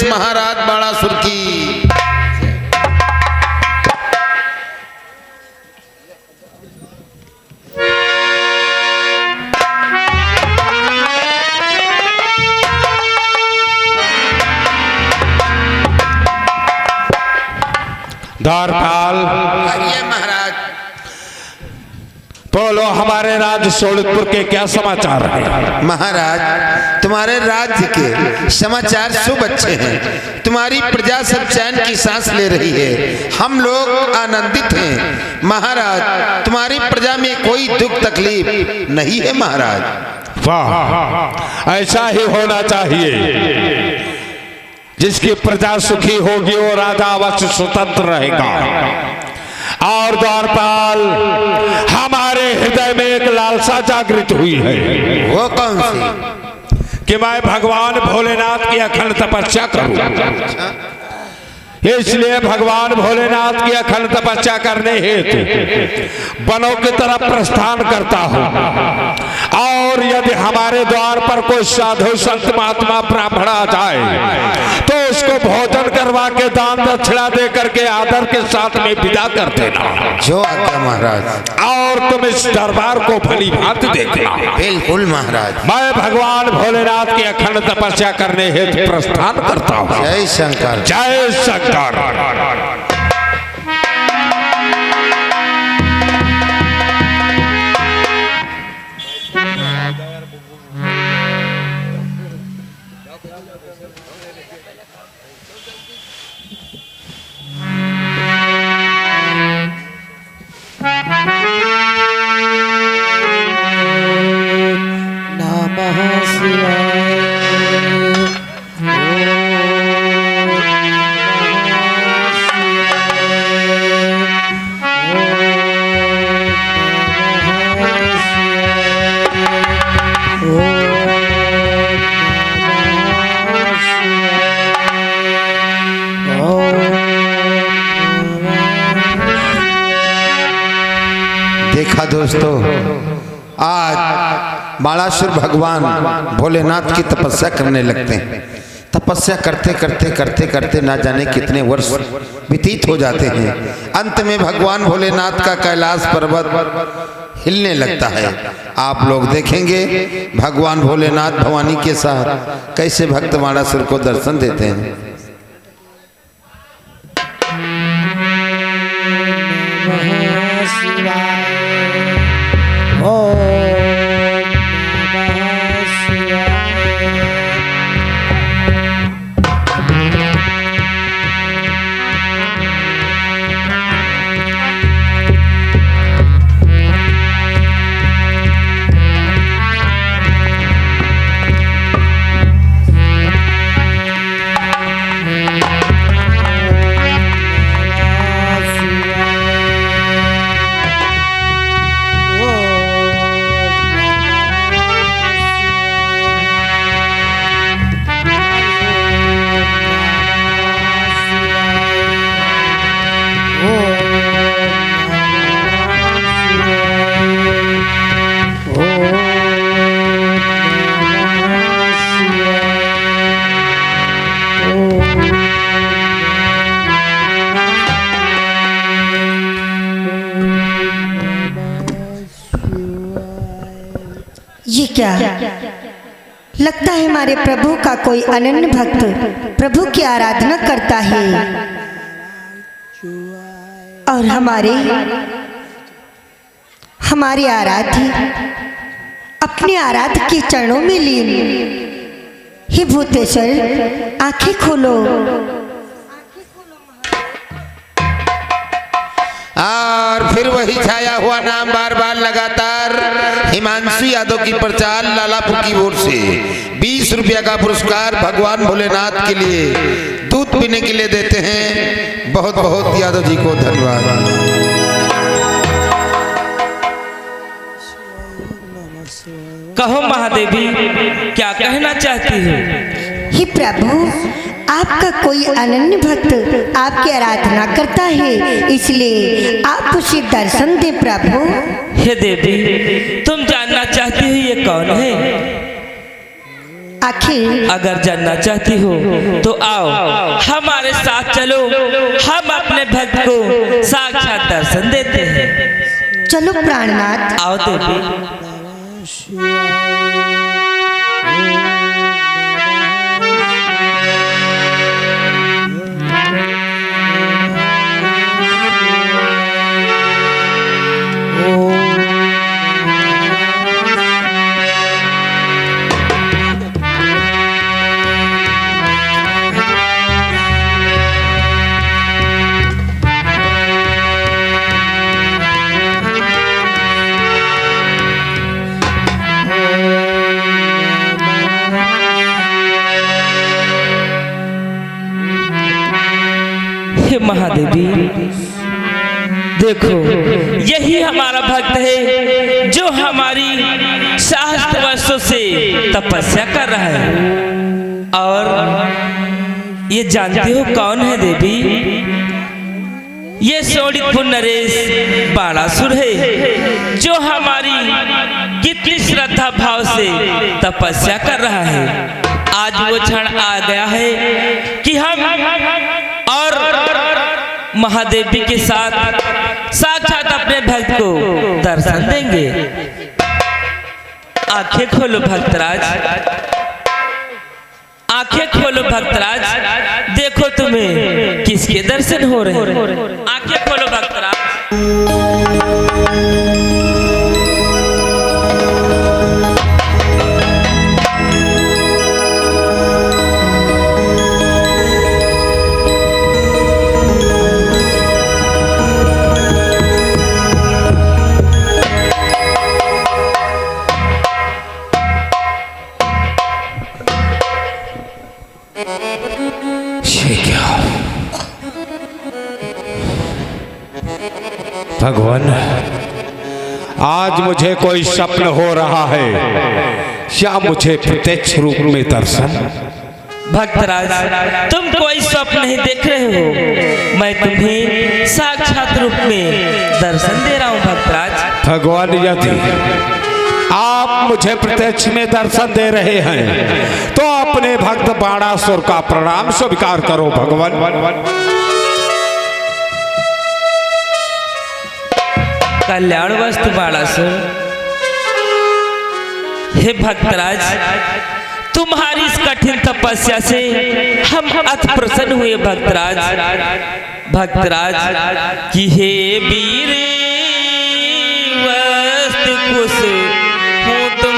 महाराज बाणासुर की। द्वारपाल महाराज बोलो, हमारे राज्य सोलपुर के क्या समाचार हैं? महाराज, तुम्हारे राज्य के समाचार शुभ अच्छे हैं। तुम्हारी प्रजा सब चैन की सांस ले रही है। हम लोग आनंदित हैं। महाराज, तुम्हारी प्रजा में कोई दुख तकलीफ नहीं है। महाराज वाह, ऐसा ही होना चाहिए। जिसकी प्रजा सुखी होगी वो राजा अवश्य स्वतंत्र रहेगा। और द्वारपाल, हमारे हृदय में एक लालसा जागृत हुई है। वो कौन सी? कि मैं भगवान भोलेनाथ की अखंड तपस्या करूं। इसलिए भगवान भोलेनाथ की अखंड तपस्या करने हेतु वनों की तरफ प्रस्थान करता हूं। और यदि हमारे द्वार पर कोई साधु संत महात्मा ब्राह्मण आ जाए तो उसको भोजन करवा के दान दक्षिणा दे करके आदर के साथ में विदा कर देना। जो आज्ञा महाराज। और तुम इस दरबार को भली भांति देखना। बिल्कुल महाराज। मैं भगवान भोलेनाथ की अखंड तपस्या करने हेतु प्रस्थान करता हूँ। जय शंकर। जय शंकर। नमः शिवाय। देखा दोस्तों, आज बाणासुर भगवान भोलेनाथ की तपस्या करने लगते हैं। तपस्या करते करते करते करते ना जाने कितने वर्ष व्यतीत हो जाते हैं। अंत में भगवान भोलेनाथ का कैलाश पर्वत हिलने लगता है। आप लोग देखेंगे भगवान भोलेनाथ भवानी के साथ कैसे भक्त बाणासुर को दर्शन देते हैं। ये क्या लगता है, हमारे प्रभु का कोई अनन्य भक्त प्रभु की आराधना करता है और हमारे आराध्य अपने आराध्य के चरणों में लीन। हे भूतेश्वर, आंखें खोलो। और फिर वही छाया हुआ नाम बार बार लगातार हिमांशु यादव की प्रचार लालापुर की ओर से 20 रुपया का पुरस्कार भगवान भोलेनाथ के लिए दूध पीने के लिए देते हैं। बहुत बहुत यादव जी को धन्यवाद। कहो महादेवी, क्या कहना चाहती हो? हे प्रभु, आपका कोई अनन्य भक्त आपकी आराधना करता है, इसलिए आप उसे दर्शन दें प्रभु। हे देवी, तुम जानना चाहती हो ये कौन है? आखिर अगर जानना चाहती हो तो आओ हमारे साथ चलो, हम अपने भक्त को साक्षात दर्शन देते हैं। चलो प्राणनाथ। आओ देवी। हे महादेवी, देखो यही हमारा भक्त है जो हमारी सहस्त्र वर्षों से तपस्या कर रहा है। और ये जानते हो कौन है देवी? ये शोणितपुर नरेश बाणासुर है जो हमारी कितनी श्रद्धा भाव से तपस्या कर रहा है। आज वो क्षण आ गया है कि हम और महादेवी के साथ साक्षात अपने भक्त को दर्शन देंगे। आंखें खोलो भक्तराज, आंखें खोलो भक्तराज, देखो तुम्हें किसके दर्शन हो रहे हैं। आंखें खोलो भक्तराज। भगवान, आज मुझे कोई स्वप्न हो रहा है या मुझे प्रत्यक्ष रूप में दर्शन? भक्तराज, तुम कोई स्वप्न नहीं देख रहे हो, मैं तुम्हें साक्षात रूप में दर्शन दे रहा हूँ भक्तराज। भगवान, यदि आप मुझे प्रत्यक्ष में दर्शन दे रहे हैं तो अपने भक्त बाणासुर का प्रणाम स्वीकार करो भगवान। कल्याण वस्तु बाणासुर। हे भक्तराज, तुम्हारी इस कठिन तपस्या से हम अति प्रसन्न हुए भक्तराज। भक्तराज कि हे वीर वस्तु खुश हूँ तुम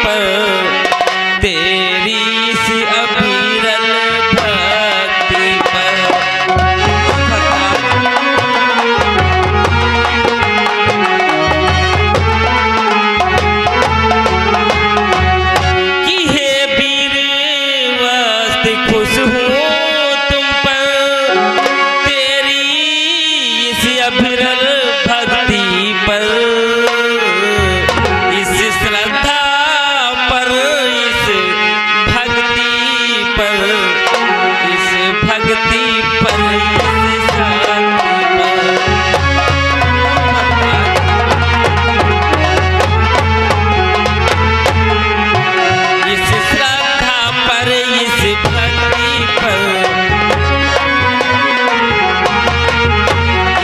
पर, तेरी सी अभिरल भक्ति पर। कि हे वीर वस्तु खुश हूँ तुम पर, तेरी इस अभिरल भक्ति पर, इस श्रद्धा पर, इस भक्ति पर, इस भक्ति पर, इस शांति पर। इस श्रद्धा पर, इस भक्ति पर,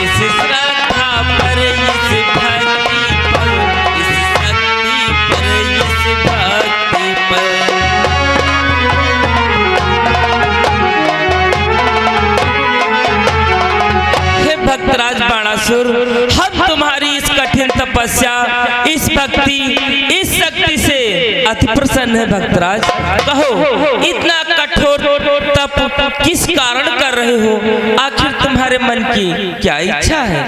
इस श्रद्धा पर, इस भक्ति पर, इस शक्ति पर, इस भक्ति पर। हे भक्तराज बाणासुर, हम तुम्हारी इस कठिन तपस्या, इस भक्ति, इस शक्ति से अति प्रसन्न है भक्तराज। कहो इतना कठोर तप किस कारण कर रहे हो? आखिर तुम्हारे मन की क्या इच्छा है?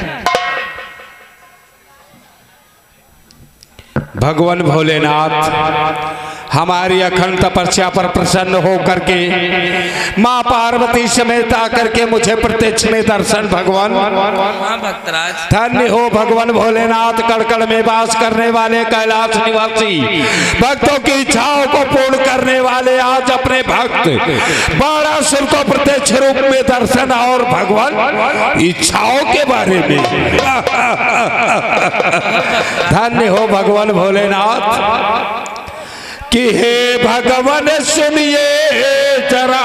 भगवान भोलेनाथ, हमारी अखंड तपस्या पर प्रसन्न होकर के माँ पार्वती समेत आकर के मुझे प्रत्यक्ष में दर्शन भगवान। हाँ भक्तराज। धन्य हो भगवान भोलेनाथ, कड़कड़ में वास करने वाले कैलाश निवासी, भक्तों की इच्छाओं को पूर्ण करने वाले आज अपने भक्त बाणासुर को प्रत्यक्ष रूप में दर्शन और भगवान इच्छाओं के बारे में। धन्य हो भगवान भोलेनाथ कि हे भगवान सुनिए जरा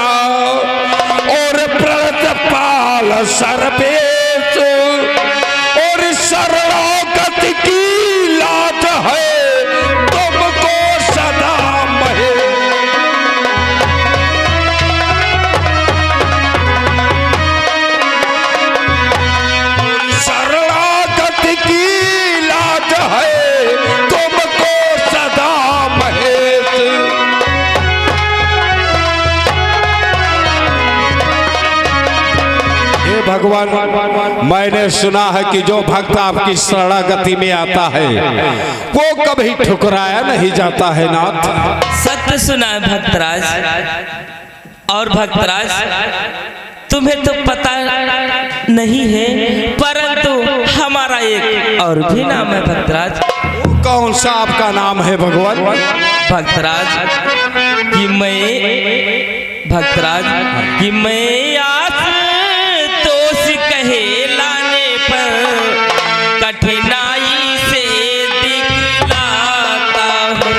और प्रतपाल सर्वेश और शरणागत की लाज है तुमको सदा महे। शरणागत की लाज है तुमको सदा महेश। हे भगवान, मैंने सुना है कि जो भक्त आपकी शरणागति में आता है वो कभी ठुकराया नहीं जाता है नाथ। सत्य सुना है भक्तराज। और भक्तराज तुम्हें तो पता नहीं है, परंतु हमारा एक और भी नाम है भक्तराज। कौन सा आपका नाम है भगवान? भक्तराज कि मैं आस तोष कहे लाने पर कठिनाई से दिखलाता हूँ।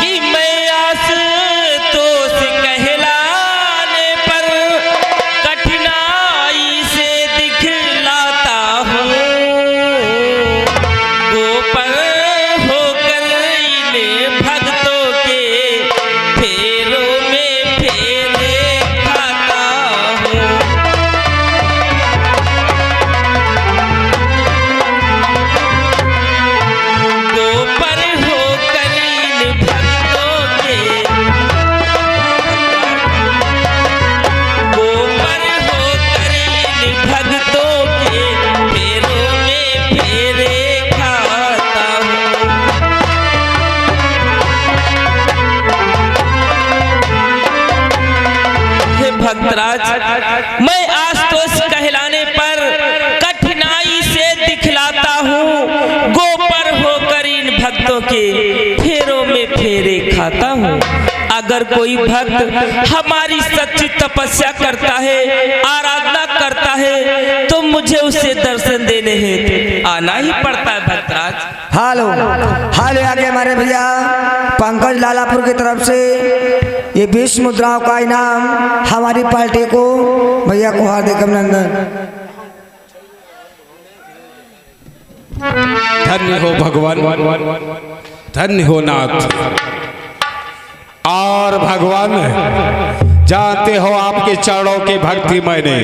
कि मैं आस तोष कहलाने पर कठिनाई से दिखलाता हूँ। गोपर होकर इन भक्तों के फेरों में फेरे खाता हूँ। गोपर होकर इन भक्तों के गोपर होकर इन भक्तों के फेरों में फेरे खाता हूँ। हे भक्तराज, मैं आशुतोष कहलाने पर कठिनाई से दिखलाता हूँ। गोपर होकर इन भक्तों के फेरों में फेरे खाता हूँ। अगर कोई भक्त हमारी सच्ची तपस्या करता है, आराधना करता है, तो मुझे उसे दर्शन देने हेतु आना ही पड़ता है भक्तराज। हालो हाले आगे हमारे भैया पंकज लालापुर की तरफ से ये 20 मुद्राओं का इनाम हमारी पार्टी को भैया को हार्दिक अभिनंदन। धन्य हो भगवान, धन्य हो नाथ। और भगवान जानते हो आपके चरणों की भक्ति मैंने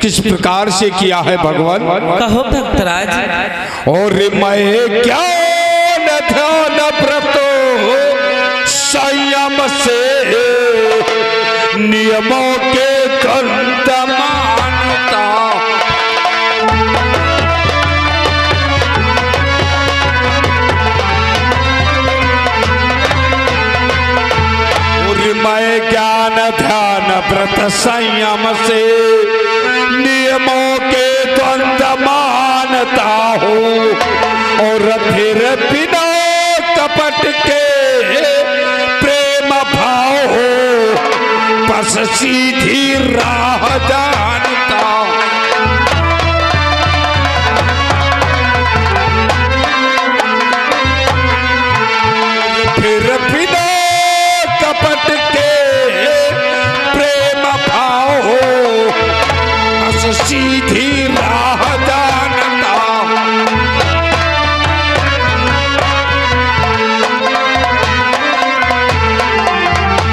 किस प्रकार से किया है भगवान? कहो भक्तराज। और मैं ज्ञान ध्यान व्रत संयम से नियमों के दंड मानता। और मैं ज्ञान ध्यान व्रत संयम से नियमों के द्वंद मानता हूँ। और फिर बिना कपट के प्रेम भाव हो बस सीधी राह जानता। फिर बिना कपट के प्रेम भाव हो बस सीधी राह जानता।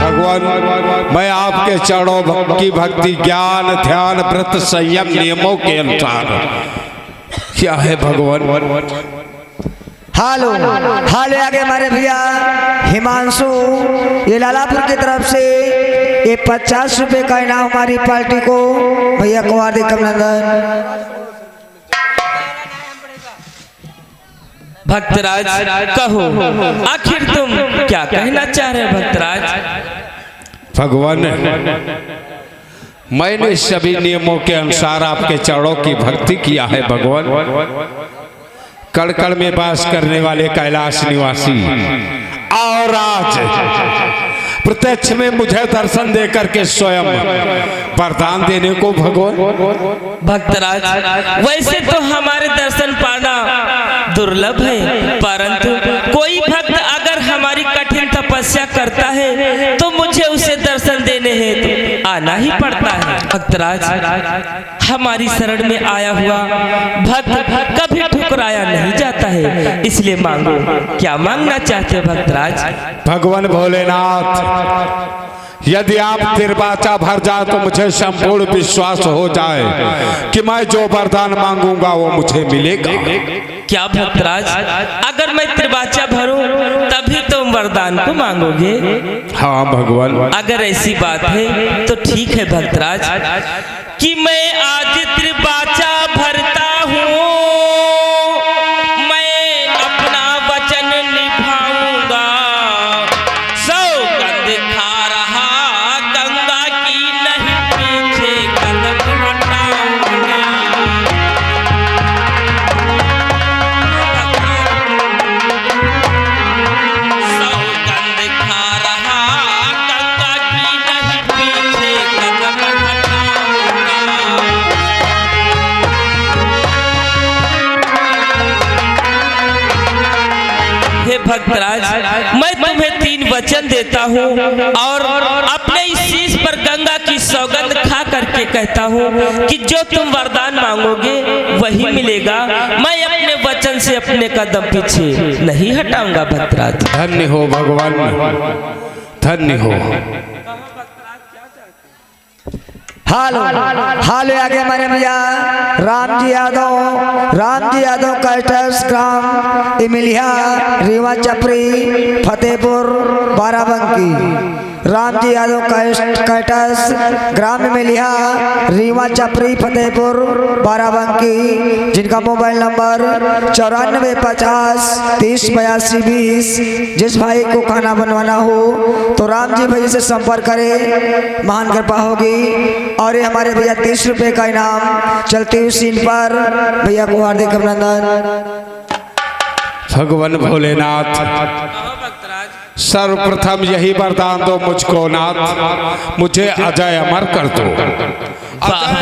भगवान, मैं आपके चरणों की भक्ति ज्ञान ध्यान व्रत संयम नियमों के अनुसार क्या है भगवान? हालो हाले आगे हमारे भैया हिमांशु ये लालापुर की तरफ से ये 50 रुपए का इनाम हमारी पार्टी को भैया को हार्दिक अभिनंदन। भक्तराज कहो, आखिर तुम क्या कहना चाह रहे हो भक्तराज? भगवान, मैंने सभी नियमों के अनुसार आपके चरणों की भक्ति किया है भगवान। कड़कड़ में वास करने वाले कैलाश निवासी और आज प्रत्यक्ष में मुझे दर्शन दे करके स्वयं वरदान देने को भगवान। भक्तराज, वैसे तो हमारे दर्शन पाना दुर्लभ है, परंतु कोई भक्त अगर हमारी कठिन तपस्या करता है तो मुझे उसे दर्शन देने हेतु आना ही पड़ता है। भक्तराज, हमारी शरण में आया हुआ भक्त कभी ठुकराया नहीं जाता है, इसलिए मांगो, क्या मांगना चाहते हो भक्तराज? भगवान भोलेनाथ, यदि आप तिरबाचा भर जाए तो मुझे संपूर्ण विश्वास हो जाए कि मैं जो वरदान मांगूंगा वो मुझे मिलेगा। क्या भक्तराज, अगर मैं त्रिबाचा भरूं तभी तुम वरदान को मांगोगे? हाँ भगवान। अगर ऐसी बात है तो ठीक है भक्तराज, कि मैं आज त्रिबाचा भरता हूँ, मैं अपना वचन निभाऊंगा। सौगंध खा रहा गंगा की, नहीं पीछे कदम हटाऊंगा। सौगंध खा रहा गंगा की, नहीं पीछे कदम हटाऊंगा। हे भक्तराज, मैं तुम्हें 3 वचन देता हूँ और अपने इस शीश पर गंगा की सौगंध खा करके कहता हूँ कि जो तुम वरदान मांगोगे वही मिलेगा। मैं अपने वचन से अपने कदम पीछे नहीं हटाऊंगा भक्तराज। धन्य हो भगवान, धन्य हो। हालो हालो आगे हमारे भैया राम जी यादव कैटस ग्राम इमिलिया रीवा चपरी फतेहपुर बाराबंकी। राम जी यादव कैटस ग्राम इमिलिया रीवा चपरी फतेहपुर बाराबंकी, जिनका मोबाइल नंबर 9450 30 82 20। जिस भाई को खाना बनवाना हो तो राम जी भाई से संपर्क करें, महान कृपा होगी। और ये हमारे भैया 30 रुपए का इनाम चलती हुई सीन पर भैया को हार्दिक अभिनंदन। भगवान भोलेनाथ, सर्वप्रथम यही वरदान दो मुझको नाथ, मुझे अजय अमर कर दो।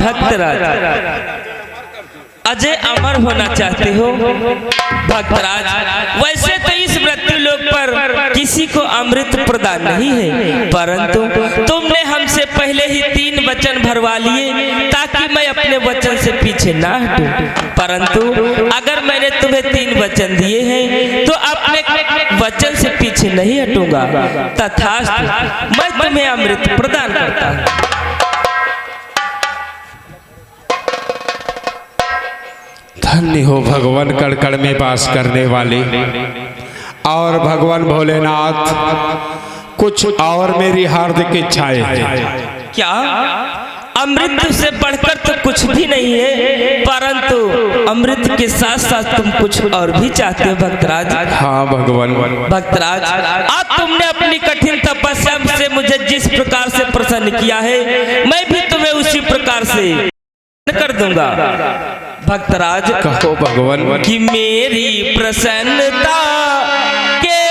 भक्तराज, अजय अमर होना चाहते हो? भक्तराज, वैसे तो इस मृत्यु लोक पर किसी को अमृत प्रदान नहीं है, परंतु तुमने हमसे पहले ही 3 वचन भरवा लिए ताकि मैं अपने वचन से पीछे ना हटूं। परंतु अगर मैंने तुम्हें 3 वचन दिए हैं तो अपने वचन से पीछे नहीं हटूंगा। तथास्तु, मैं तुम्हें अमृत प्रदान करता हूँ। धन्य हो भगवान कड़कड़ में वास करने वाले। और भगवान भोलेनाथ, कुछ और मेरी हार्दिक इच्छाएं हैं। क्या? अमृत से बढ़कर तो कुछ भी नहीं है, परंतु अमृत के साथ साथ तुम कुछ और भी चाहते हो भक्तराज? हाँ भगवान। भक्तराज, आज तुमने अपनी कठिन तपस्या से मुझे जिस प्रकार से प्रसन्न किया है, मैं भी तुम्हें उसी प्रकार से कर दूंगा। भक्तराज, कहो भगवान कि मेरी प्रसन्नता के